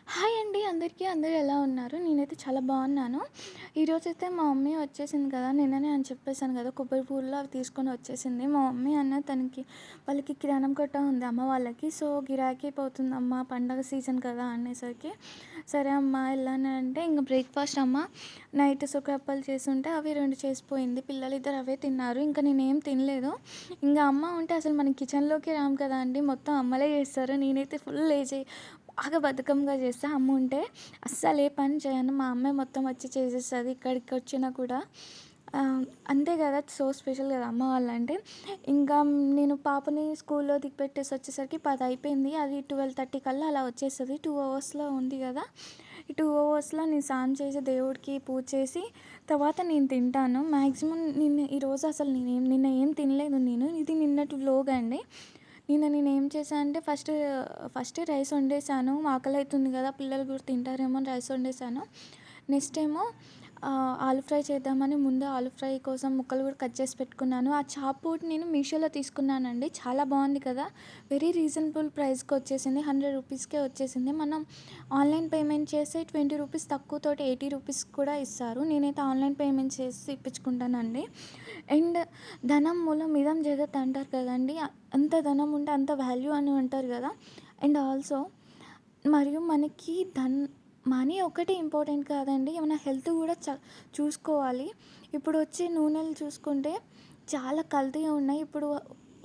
Hi అండి అందరికీ. అందరూ ఎలా ఉన్నారు? నేనైతే చాలా బాగున్నాను. ఈరోజైతే మా మమ్మీ వచ్చేసింది కదా! నిన్ననే అని చెప్పేసాను కదా! కొబ్బరి పువ్వులు అవి తీసుకొని వచ్చేసింది. మా మమ్మీ వాళ్ళకి కిరాణం కొట్టు ఉంది అమ్మ వాళ్ళకి. సో, గిరాకీ పోతుందమ్మా పండగ సీజన్ కదా అనేసరికి, సరే అమ్మా ఎళ్ళాను అంటే ఇంక బ్రేక్‌ఫాస్ట్ అమ్మ నైట్ సుఖాప్పలు చేసుంటే అవి 2 చేసిపోయింది. పిల్లలిద్దరు అవే తిన్నారు. ఇంక నేనేం తినలేదు. ఇంగ అమ్మ ఉంటే అసలు మనం కిచెన్‌లోకే రాము కదా అండీ! మొత్తం అమ్మలే చేస్తారు. నేనైతే ఫుల్ లేజీ బాగా బద్ధకంగా చేస్తా. అమ్మ ఉంటే అస్సలు ఏ పని చేయను. మా అమ్మే మొత్తం వచ్చి చేసేస్తది. ఇక్కడికొచ్చినా కూడా అంతే కదా! సో స్పెషల్ కదా అమ్మ వాళ్ళంటే. ఇంకా నేను పాపని స్కూల్లో దిగబెట్టేసి వచ్చేసరికి 10 అయిపోయింది. అది 12:30 కల్లా అలా వచ్చేస్తది. 2 అవర్స్‌లో ఉంది కదా! ఈ 2 అవర్స్‌లో నేను స్నానం చేసి దేవుడికి పూజ చేసి తర్వాత నేను తింటాను. మాక్సిమం ఈరోజు అసలు నిన్న ఏం తినలేదు నేను. ఇది నిన్నటి వ్లాగ్ అండి. నేనేం చేశా అంటే ఫస్ట్ రైస్ వండేసాను. ఆకలైతుంది కదా! పిల్లలు కూడా తింటారేమో అని రైస్ వండేసాను. నెక్స్ట్ ఏమో ఆలు ఫ్రై చేద్దామని ముందు ఆలు ఫ్రై కోసం ముక్కలు కూడా కట్ చేసి పెట్టుకున్నాను. ఆ చాప్ బోర్డ్ నేను మీషోలో తీసుకున్నానండి. చాలా బాగుంది కదా! వెరీ రీజనబుల్ ప్రైస్‌కి వచ్చేసింది. 100 రూపీస్‌కే వచ్చేసింది. మనం ఆన్‌లైన్ పేమెంట్ చేస్తే 20 రూపీస్ తక్కువతోటి 80 రూపీస్ కూడా ఇస్తారు. నేనైతే ఆన్‌లైన్ పేమెంట్ చేసి ఇప్పించుకుంటానండి. అండ్ ధనం మూలం ఇదం జగత్ అంటారు కదండీ! అంత ధనం ఉంటే అంత వాల్యూ అని అంటారు కదా! అండ్ ఆల్సో మరియు మనకి మనీ ఒక్కటే ఇంపార్టెంట్ కాదండి. మన హెల్త్ కూడా చూసుకోవాలి. ఇప్పుడు వచ్చే నూనెలు చూసుకుంటే చాలా కల్తీగా ఉన్నాయి. ఇప్పుడు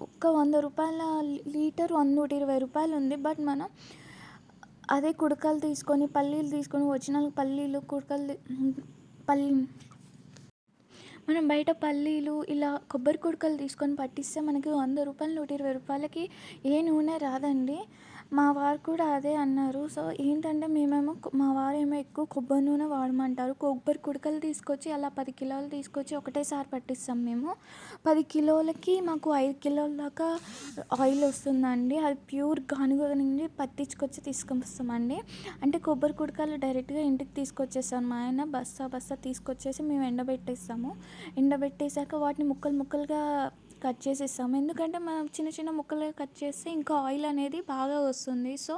ఒక్క రూ. 100 లీటర్ రూ. 120 ఉంది. బట్ మనం అదే కుడకలు తీసుకొని, పల్లీలు తీసుకొని ఒరిజినల్ పల్లీలు కుడకలు పల్లి మనం బయట పల్లీలు ఇలా కొబ్బరి కుడకలు తీసుకొని పట్టిస్తే మనకి రూ. 100, రూ. 120కి ఏ నూనె రాదండి. మా వారు కూడా అదే అన్నారు. సో, ఏంటంటే మా వారేమో ఎక్కువ కొబ్బరి నూనె వాడమంటారు. కొబ్బరి కుడకలు తీసుకొచ్చి అలా 10 కిలోలు తీసుకొచ్చి ఒకటేసారి పట్టిస్తాం మేము. 10 కిలోలకి మాకు 5 కిలోల దాకా ఆయిల్ వస్తుందండి. అది ప్యూర్ గానుగ నుండి పట్టించుకొచ్చి తీసుకొస్తామండి. అంటే కొబ్బరి కుడకలు డైరెక్ట్‌గా ఇంటికి తీసుకొచ్చేస్తాను. మా ఆయన బస్తా బస్తా తీసుకొచ్చేసి మేము ఎండబెట్టేస్తాము. ఎండబెట్టేసాక వాటిని ముక్కలు ముక్కలుగా కట్ చేసేస్తాము. ఎందుకంటే మనం చిన్న చిన్న ముక్కలుగా కట్ చేస్తే ఇంకా ఆయిల్ అనేది బాగా వస్తుంది. సో,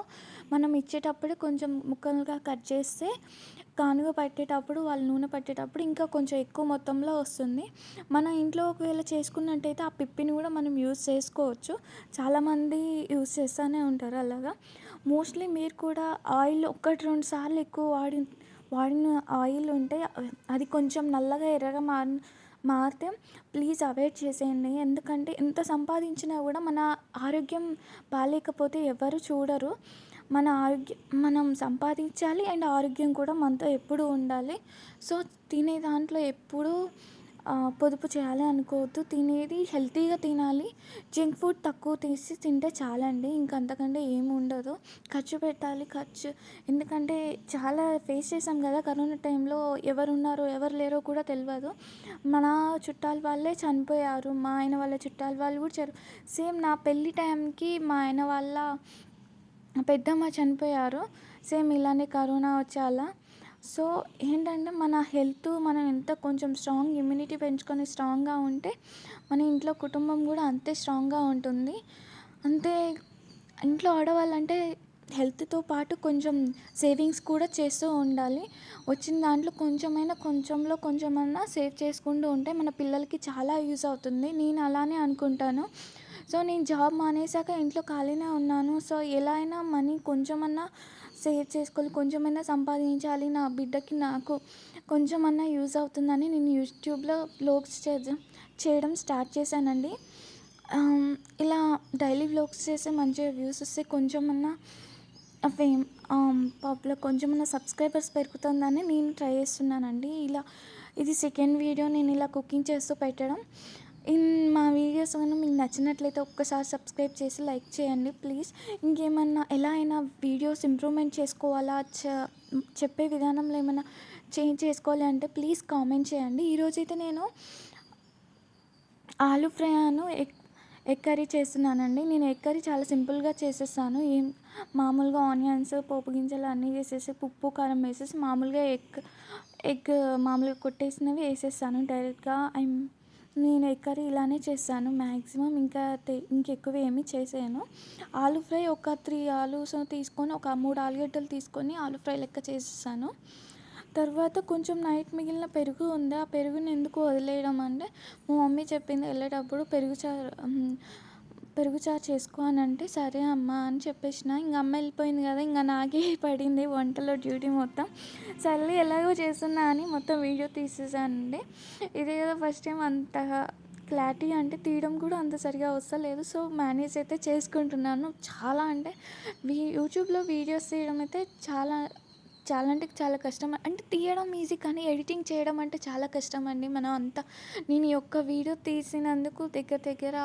మనం ఇచ్చేటప్పుడే కొంచెం ముక్కలుగా కట్ చేస్తే గానుగ పట్టేటప్పుడు వాళ్ళు నూనె పట్టేటప్పుడు ఇంకా కొంచెం ఎక్కువ మొత్తంలో వస్తుంది. మన ఇంట్లో ఒకవేళ చేసుకున్నట్టయితే ఆ పిప్పిని కూడా మనం యూజ్ చేసుకోవచ్చు. చాలామంది యూజ్ చేస్తూనే ఉంటారు అలాగా. మోస్ట్లీ మీరు కూడా ఆయిల్ 1, 2 సార్లు ఎక్కువ వాడిన ఆయిల్ ఉంటే అది కొంచెం నల్లగా ఎర్రగా మారితే ప్లీజ్ అవాయిడ్ చేసేయండి. ఎందుకంటే ఎంత సంపాదించినా కూడా మన ఆరోగ్యం బాలేకపోతే ఎవరు చూడరు. మనం సంపాదించాలి అండ్ ఆరోగ్యం కూడా మనతో ఎప్పుడూ ఉండాలి. సో, తినే దాంట్లో ఎప్పుడూ పొదుపు చేయాలి అనుకోవద్దు. తినేది హెల్తీగా తినాలి. జంక్ ఫుడ్ తక్కువ తీసి తింటే చాలండి. ఇంక అంతకంటే ఏమి ఉండదు. ఖర్చు పెట్టాలి. ఎందుకంటే చాలా ఫేస్ చేసాం కదా! కరోనా టైంలో ఎవరున్నారో ఎవరు లేరో కూడా తెలవదు. మన చుట్టాల వాళ్ళే చనిపోయారు. మా ఆయన వాళ్ళ చుట్టాల వాళ్ళు కూడా సేమ్ నా పెళ్లి టైంకి మా ఆయన వాళ్ళ పెద్దమ్మ చనిపోయారు. సేమ్ ఇలానే కరోనా వచ్చి అలా. సో, ఏంటంటే మన హెల్త్ మనం ఎంత కొంచెం స్ట్రాంగ్ ఇమ్యూనిటీ పెంచుకొని స్ట్రాంగ్‌గా ఉంటే మన ఇంట్లో కుటుంబం కూడా అంతే స్ట్రాంగ్‌గా ఉంటుంది. అంతే ఇంట్లో ఆడవాళ్ళంటే హెల్త్‌తో పాటు కొంచెం సేవింగ్స్ కూడా చేస్తూ ఉండాలి. వచ్చిన దాంట్లో కొంచెంలో కొంచెమన్నా సేవ్ చేసుకుంటూ ఉంటే మన పిల్లలకి చాలా యూజ్ అవుతుంది. నేను అలానే అనుకుంటాను. సో, నేను జాబ్ మానేసాక ఇంట్లో ఖాళీనే ఉన్నాను. సో, ఎలా అయినా మనీ కొంచెమన్నా సేవ్ చేసుకోవాలి. కొంచెమైనా సంపాదించాలి. నా బిడ్డకి నాకు కొంచెమన్నా యూజ్ అవుతుందని నేను యూట్యూబ్‌లో వ్లాగ్స్ చేయడం స్టార్ట్ చేశానండి. ఇలా డైలీ వ్లాగ్స్ చేస్తే మంచిగా వ్యూస్ వస్తే కొంచెమన్నా ఫేమ్ పాపులర్ కొంచెమన్నా సబ్స్క్రైబర్స్ పెరుగుతుందని నేను ట్రై చేస్తున్నానండి. ఇది సెకండ్ వీడియో నేను ఇలా కుకింగ్ చేస్తూ పెట్టడం. మా వీడియోస్ గాను మీకు నచ్చినట్లయితే ఒక్కసారి సబ్స్క్రైబ్ చేసి లైక్ చేయండి ప్లీజ్. ఇంకేమన్నా ఎలా అయినా వీడియోస్ ఇంప్రూవ్‌మెంట్ చేసుకోవాలా, చెప్పే విధానంలో ఏమైనా చేంజ్ చేసుకోవాలి అంటే ప్లీజ్ కామెంట్ చేయండి. ఈరోజైతే నేను ఆలు ఫ్రై ఎగ్ కర్రీ చేస్తున్నానండి. నేను ఎగ్ కర్రీ చాలా సింపుల్‌గా చేసేస్తాను. మామూలుగా ఆనియన్స్, పోపు గింజలు అన్నీ వేసేసి ఉప్పు, కారం వేసేసి మామూలుగా ఎగ్ మామూలుగా కొట్టేసినవి వేసేస్తాను డైరెక్ట్‌గా. నేను ఎగ్ కర్రీ ఇలానే చేస్తాను మ్యాక్సిమం. ఇంకా ఇంకెక్కువ ఏమీ చేసేయను. ఆలు ఫ్రై ఒక 3 ఆలూస్ తీసుకొని, ఒక 3 ఆలుగడ్డలు తీసుకొని ఆలు ఫ్రై లెక్క చేసేసాను. తర్వాత కొంచెం నైట్ మిగిలిన పెరుగు ఉంది. ఆ పెరుగుని ఎందుకు వదిలేయడం అంటే, మా మమ్మీ చెప్పింది వెళ్ళేటప్పుడు పెరుగు చారు చేసుకో అని అంటే, సరే అమ్మ అని చెప్పేసిన. ఇంక అమ్మ వెళ్ళిపోయింది కదా, ఇంక నాకే పడింది వంటలో డ్యూటీ మొత్తం. సర్లే ఎలాగో చేస్తున్నా అని మొత్తం వీడియో తీసేసానండి. ఇదే కదా ఫస్ట్ టైం అంతగా క్లారిటీ అంటే తీయడం కూడా అంత సరిగా వస్తలేదు. సో మేనేజ్ అయితే చేసుకుంటున్నాను. చాలా అంటే యూట్యూబ్లో వీడియోస్ తీయడం అయితే చాలా చాలా అంటే చాలా కష్టం. అంటే తీయడం ఈజీ, కానీ ఎడిటింగ్ చేయడం అంటే చాలా కష్టం అండి. మనం అంతా నేను ఈ ఒక్క వీడియో తీసినందుకు దగ్గర దగ్గర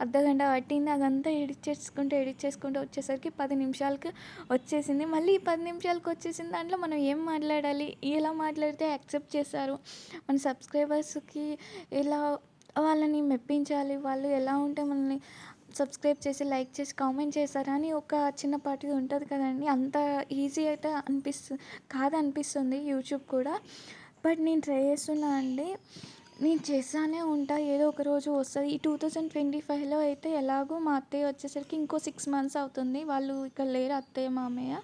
అర్ధగంట పట్టింది. అదంతా ఎడిట్ చేసుకుంటూ వచ్చేసరికి 10 నిమిషాలకి వచ్చేసింది. మళ్ళీ ఈ 10 నిమిషాలకి వచ్చేసిన దాంట్లో మనం ఏం మాట్లాడాలి, ఎలా మాట్లాడితే యాక్సెప్ట్ చేస్తారు, మన సబ్స్క్రైబర్స్కి ఎలా వాళ్ళని మెప్పించాలి, వాళ్ళు ఎలా ఉంటే మనల్ని సబ్స్క్రైబ్ చేసి, లైక్ చేసి, కామెంట్ చేశారని ఒక చిన్నపాటిది ఉంటుంది కదండి. అంత ఈజీ అయితే కాదనిపిస్తుంది యూట్యూబ్ కూడా. బట్ నేను ట్రై చేస్తున్నా అండి. నేను చేస్తానే ఉంటా, ఏదో ఒక రోజు వస్తుంది. ఈ 2025లో అయితే ఎలాగో మా అత్తయ్య వచ్చేసరికి ఇంకో 6 మంత్స్ అవుతుంది. వాళ్ళు ఇక్కడ లేరు, అత్తయ్య మామయ్య.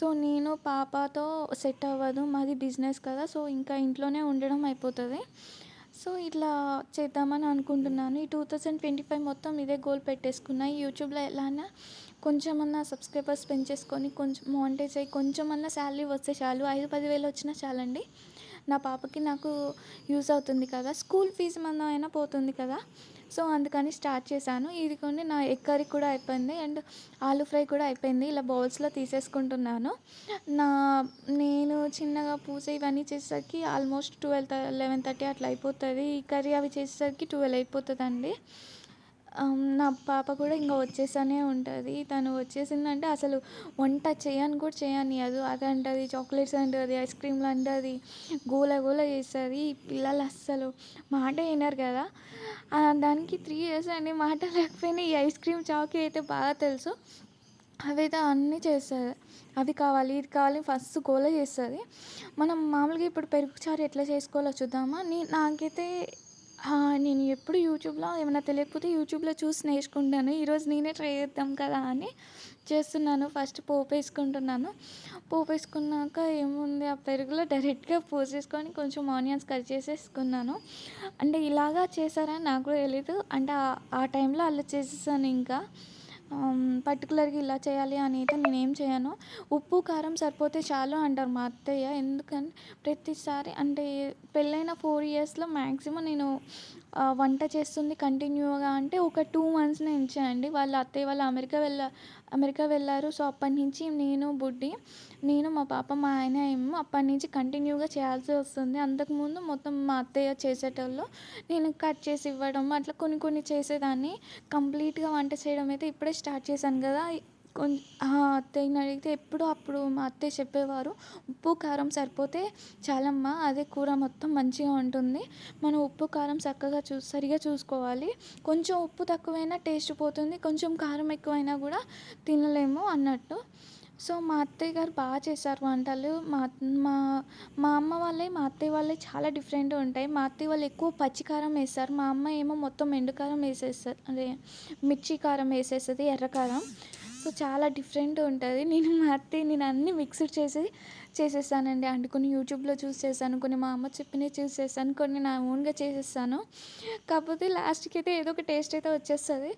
సో నేను పాపతో సెట్ అవ్వదు, మాది బిజినెస్ కదా. సో ఇంకా ఇంట్లోనే ఉండడం అయిపోతుంది. సో ఇట్లా చేద్దామని అనుకుంటున్నాను. ఈ 2025 మొత్తం ఇదే గోల్ పెట్టేసుకున్నా. ఈ యూట్యూబ్లో ఎలానా కొంచెమన్నా సబ్స్క్రైబర్స్ పెంచేసుకొని, కొంచెం మానిటైజ్ అయ్యి, కొంచెమన్నా శాలరీ వస్తే చాలు. 5-10 వేలు వచ్చినా చాలండి. నా పాపకి నాకు యూజ్ అవుతుంది కదా, స్కూల్ ఫీజు మందం అయినా పోతుంది కదా. సో అందుకని స్టార్ట్ చేశాను. ఇదిగోండి నా ఎగ్ కర్రీ కూడా అయిపోయింది, అండ్ ఆలు ఫ్రై కూడా అయిపోయింది. ఇలా బౌల్స్లో తీసేసుకుంటున్నాను. నా నేను చిన్నగా పూజ ఇవన్నీ చేసేసరికి ఆల్మోస్ట్ 11:30 అట్లా అయిపోతుంది. ఈ కర్రీ అవి చేసేసరికి 12 అయిపోతుందండి. నా పాప కూడా ఇంకా వచ్చేసానే ఉంటుంది. తను వచ్చేసిందంటే అసలు వంట చేయని కూడా చేయనియదు. అది అంటది, చాక్లెట్స్ అంటది, ఐస్ క్రీమ్లు అంటది, గోల గోల చేస్తుంది. ఈ పిల్లలు అస్సలు మాట వినరు కదా. దానికి 3 years అండి, మాట లేకపోయినా ఈ ఐస్ క్రీమ్, చాక్లెట్ అయితే బాగా తెలుసు. అవైతే అన్నీ చేస్తుంది. అవి కావాలి, ఇది కావాలి, ఫస్ట్ గోల చేస్తుంది. మనం మామూలుగా ఇప్పుడు పెరుగు చారు ఎట్లా చేసుకోవాలో చూద్దామా. నాకైతే నేను ఎప్పుడు యూట్యూబ్లో ఏమైనా తెలియకపోతే యూట్యూబ్లో చూసి నేర్చుకుంటాను. ఈరోజు నేనే ట్రై చేద్దాం కదా అని చేస్తున్నాను. ఫస్ట్ పోపు వేసుకుంటున్నాను. పోపు వేసుకున్నాక ఏముంది, ఆ పెరుగులో డైరెక్ట్గా పోసేసుకొని కొంచెం ఆనియన్స్ కట్ చేసేసుకున్నాను. అంటే ఇలాగా చేశారని నాకు కూడా తెలీదు. అంటే ఆ టైంలో అలా చేసేసాను. ఇంకా పర్టికులర్గా ఇలా చేయాలి అని అయితే నేనేం చేయను. ఉప్పు కారం సరిపోతే చాలు అంటారు మా అత్తయ్య. ఎందుకంటే ప్రతిసారి అంటే పెళ్ళైన 4 yearsలో మ్యాక్సిమం నేను వంట చేస్తుంది కంటిన్యూగా అంటే ఒక 2 months నుంచే అండి. వాళ్ళ అత్తయ్య వాళ్ళు అమెరికా వెళ్ళారు. సో అప్పటి నుంచి నేను మా పాప మా ఆయన ఏమో అప్పటి నుంచి కంటిన్యూగా చేయాల్సి వస్తుంది. అంతకుముందు మొత్తం మా అత్తయ్య చేసేటోళ్ళు, నేను కట్ చేసి ఇవ్వడం అట్లా కొన్ని కొన్ని చేసేదాన్ని. కంప్లీట్గా వంట చేయడం అయితే ఇప్పుడే స్టార్ట్ చేశాను కదా. అత్తయ్యని అడిగితే ఎప్పుడో అప్పుడు మా అత్తయ్య చెప్పేవారు, ఉప్పు కారం సరిపోతే చాలమ్మా, అదే కూర మొత్తం మంచిగా ఉంటుంది. మనం ఉప్పు కారం చక్కగా సరిగా చూసుకోవాలి. కొంచెం ఉప్పు తక్కువైనా టేస్ట్ పోతుంది, కొంచెం కారం ఎక్కువైనా కూడా తినలేము అన్నట్టు. సో మా అత్తయ్య గారు బాగా చేశారు వంటలు. మా మా అమ్మ వాళ్ళవి మా అత్తయ్య వాళ్ళవి చాలా డిఫరెంట్గా ఉంటాయి. మా అత్తయ్య వాళ్ళు ఎక్కువ పచ్చి కారం వేస్తారు, మా అమ్మ ఏమో మొత్తం ఎండు కారం వేసేస్తారు, అదే మిర్చి కారం వేసేస్తుంది, ఎర్రకారం. సో చాలా డిఫరెంట్ ఉంటుంది. నేను అన్నీ మిక్స్డ్ చేసేస్తానండి. అంటే కొన్ని యూట్యూబ్లో చూసి చేశాను, కొన్ని మా అమ్మ చెప్పినవి చూసి చేశాను, కొన్ని నా ఓన్గా చేసేస్తాను. కాకపోతే లాస్ట్కి అయితే ఏదో ఒక టేస్ట్ అయితే వచ్చేస్తుంది.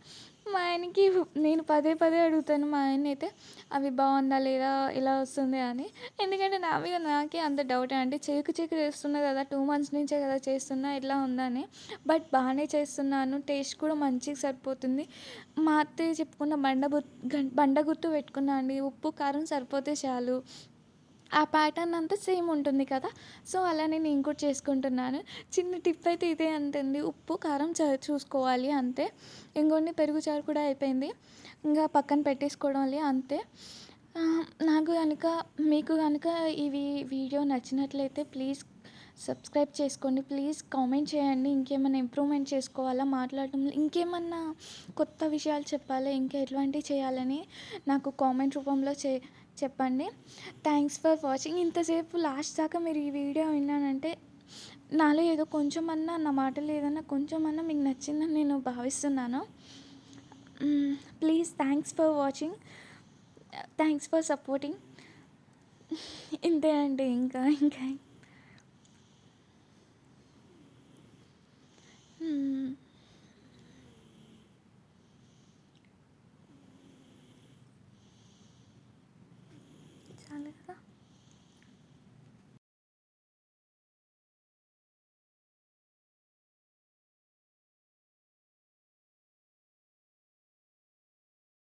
మా ఆయనకి నేను పదే పదే అడుగుతాను మా ఆయన అయితే, అవి బాగుందా లేదా, ఎలా వస్తుంది అని. ఎందుకంటే నా మీద నాకే అంత డౌటే. అంటే చేకు చేస్తున్నా కదా, 2 months నుంచే కదా చేస్తున్నా, ఎట్లా ఉందని. బట్ బాగానే చేస్తున్నాను, టేస్ట్ కూడా మంచిగా సరిపోతుంది. మా అత్తయ్య చెప్పుకున్న బండ గుర్తు పెట్టుకున్నా అండి, ఉప్పు కారం సరిపోతే చాలు. ఆ ప్యాటర్న్ అంతా సేమ్ ఉంటుంది కదా. సో అలానే నేను కూడా చేసుకుంటున్నాను. చిన్న టిప్ అయితే ఇదే అంటుంది, ఉప్పు కారం చూసుకోవాలి అంతే. ఇంకొన్ని పెరుగు చారు కూడా అయిపోయింది, ఇంకా పక్కన పెట్టేసుకోవడం అంతే. మీకు కనుక వీడియో నచ్చినట్లయితే ప్లీజ్ సబ్స్క్రైబ్ చేసుకోండి. ప్లీజ్ కామెంట్ చేయండి, ఇంకేమైనా ఇంప్రూవ్మెంట్ చేసుకోవాలా మాట్లాడటంలో, ఇంకేమన్నా కొత్త విషయాలు చెప్పాలా, ఇంకా ఎటువంటివి చేయాలని నాకు కామెంట్ రూపంలో చెప్పండి. Thanks for watching. ఇంతసేపు లాస్ట్ దాకా మీరు ఈ వీడియో విన్నానంటే నాలో ఏదో కొంచెమన్నా నా మాటలు ఏదన్నా కొంచెమన్నా మీకు నచ్చిందని నేను భావిస్తున్నాను. Please thanks for watching. Thanks for supporting. ఇంతే అండి ఇంకా.